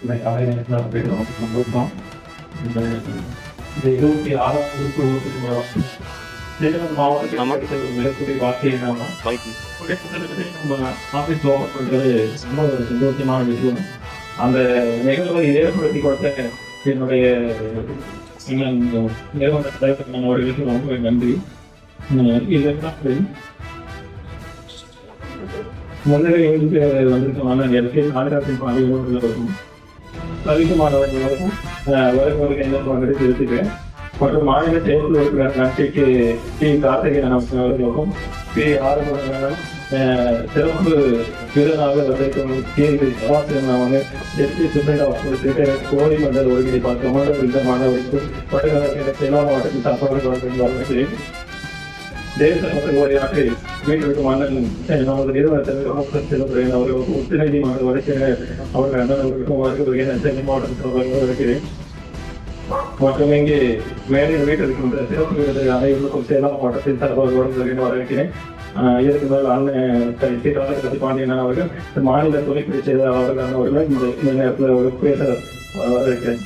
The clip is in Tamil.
இந்த காலை நேரத்தில் அப்படின்றோம் சந்தோஷம். இந்த இந்த 26வது சேலம் மாவட்டத்தில் மிகப்பெரிய வார்த்தை என்னன்னா நம்ம ஆஃபீஸ் ஓவர் பண்ணுறது ரொம்ப ஒரு சந்தோஷமான விஷயம். அந்த நிகழ்வை ஏற்படுத்தி கொடுத்த என்னுடைய நிறுவன தலைவர் அவர்களுக்கு ரொம்ப நன்றி. இதெல்லாம் முதலில் வந்திருக்கமான நேரத்தில் நாடகத்தின் பாதைகளுக்கும் கவிக்குமாரவர்களுக்கும் வருவதற்கு எந்த பங்கெடுத்து தெரிவித்துக்கிறேன். மற்றும் மாநில செயற்குழு உறுப்பினர் நன்றிக்கு டி கார்த்திகேயன் அவர்களுக்கும் பி ஆறுமுகம் சிறப்பு விருதாக வந்திருக்கும் கேள்வி சபாசிரியர் எஸ்பி சுப்பையா கொடுத்துட்டு கோடி மண்டல ஒருங்கிணைப்பாளர் கமாண்டர் உள்ளிட்ட மாணவர்களுக்கும் வடகிழக்கு சேலம் மாவட்டத்தின் சார்பாக வரவேற்கிறேன். தேச மக்கள் உரையாற்றி வீட்டிற்கு மன்னன் நமது நிறுவனத்திற்கு செல்லுகிறேன். அவர்களுக்கு உத்திரநீதி மாவட்ட வழக்கறிஞர் அவர்கள் அண்ணன் அவர்களுக்கும் வருகிறேன். சென்னை மாவட்டத்தில் வரவேற்கிறேன். மற்றும் இங்கே மேலில் வீட்டிற்கின்ற சிறப்பு விருது அனைவருக்கும் சேலம் மாவட்டத்தின் சார்பாக வரவேற்கிறேன். இதற்கு மேல் அண்ணன் சீராளி பாண்டியன் அவர்கள் மாநில துணைப்பிடி செயலாளர்கள் அவர்கள் இந்த நேரத்தில் பேச வரவேற்கிறேன்.